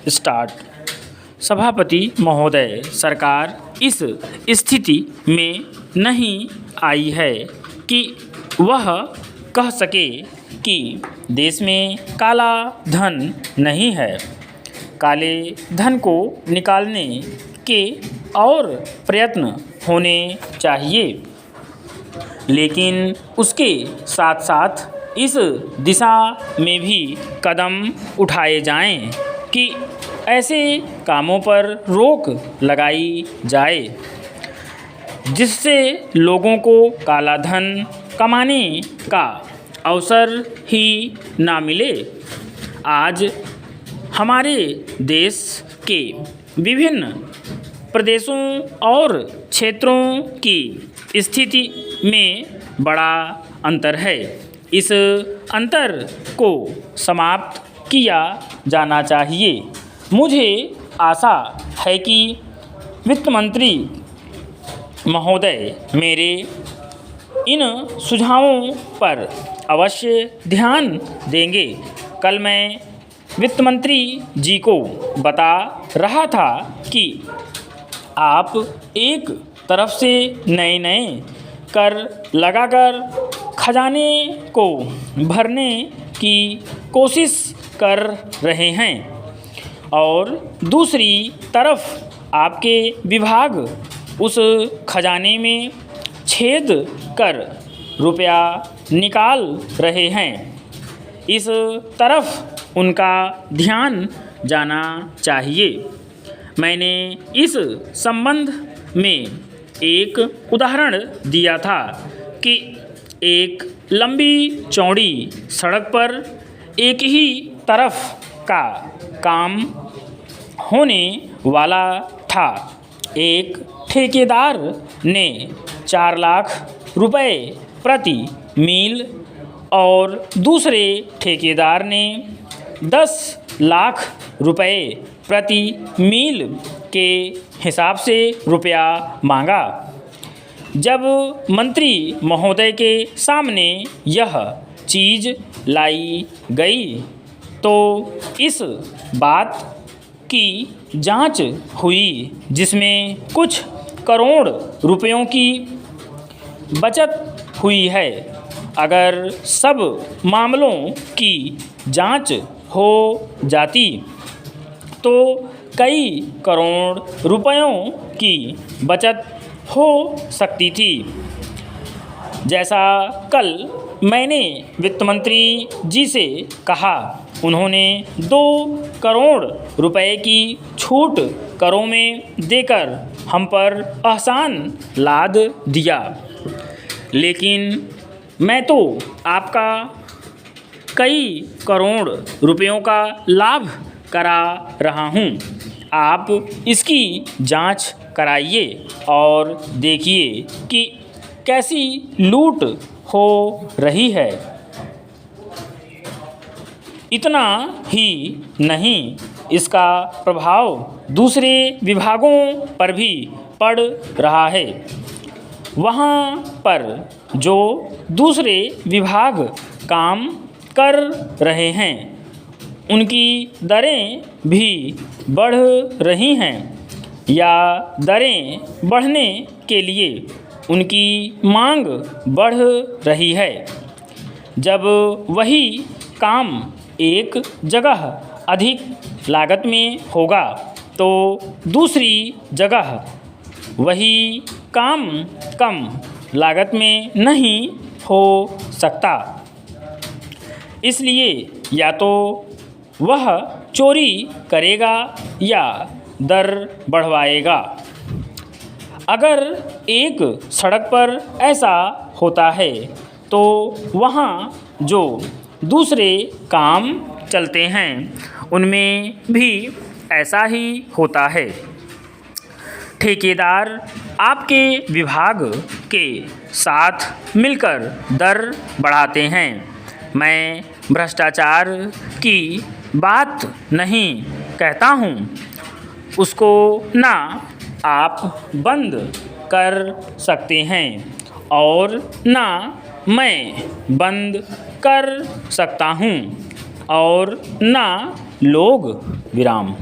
Start. सभापति महोदय, सरकार इस स्थिति में नहीं आई है कि वह कह सके कि देश में काला धन नहीं है। काले धन को निकालने के और प्रयत्न होने चाहिए, लेकिन उसके साथ साथ इस दिशा में भी कदम उठाए जाएं कि ऐसे कामों पर रोक लगाई जाए जिससे लोगों को काला धन कमाने का अवसर ही ना मिले। आज हमारे देश के विभिन्न प्रदेशों और क्षेत्रों की स्थिति में बड़ा अंतर है। इस अंतर को समाप्त किया जाना चाहिए। मुझे आशा है कि वित्त मंत्री महोदय मेरे इन सुझावों पर अवश्य ध्यान देंगे। कल मैं वित्त मंत्री जी को बता रहा था कि आप एक तरफ से नए कर लगाकर खजाने को भरने की कोशिश कर रहे हैं और दूसरी तरफ आपके विभाग उस खजाने में छेद कर रुपया निकाल रहे हैं। इस तरफ उनका ध्यान जाना चाहिए। मैंने इस संबंध में एक उदाहरण दिया था कि एक लंबी चौड़ी सड़क पर एक ही तरफ का काम होने वाला था। एक ठेकेदार ने 4 लाख रुपए प्रति मील और दूसरे ठेकेदार ने 10 लाख रुपए प्रति मील के हिसाब से रुपया मांगा। जब मंत्री महोदय के सामने यह चीज़ लाई गई तो इस बात की जांच हुई, जिसमें कुछ करोड़ रुपयों की बचत हुई है। अगर सब मामलों की जांच हो जाती तो कई करोड़ रुपयों की बचत हो सकती थी। जैसा कल मैंने वित्त मंत्री जी से कहा, उन्होंने 2 करोड़ रुपए की छूट करों में देकर हम पर एहसान लाद दिया, लेकिन मैं तो आपका कई करोड़ रुपयों का लाभ करा रहा हूँ। आप इसकी जांच कराइए और देखिए कि कैसी लूट हो रही है। इतना ही नहीं, इसका प्रभाव दूसरे विभागों पर भी पड़ रहा है। वहाँ पर जो दूसरे विभाग काम कर रहे हैं उनकी दरें भी बढ़ रही हैं या दरें बढ़ने के लिए उनकी मांग बढ़ रही है। जब वही काम एक जगह अधिक लागत में होगा तो दूसरी जगह वही काम कम लागत में नहीं हो सकता। इसलिए या तो वह चोरी करेगा या दर बढ़वाएगा। अगर एक सड़क पर ऐसा होता है तो वहाँ जो दूसरे काम चलते हैं उनमें भी ऐसा ही होता है। ठेकेदार आपके विभाग के साथ मिलकर दर बढ़ाते हैं। मैं भ्रष्टाचार की बात नहीं कहता हूँ, उसको ना आप बंद कर सकते हैं और ना मैं बंद कर सकता हूँ और ना लोग विराम।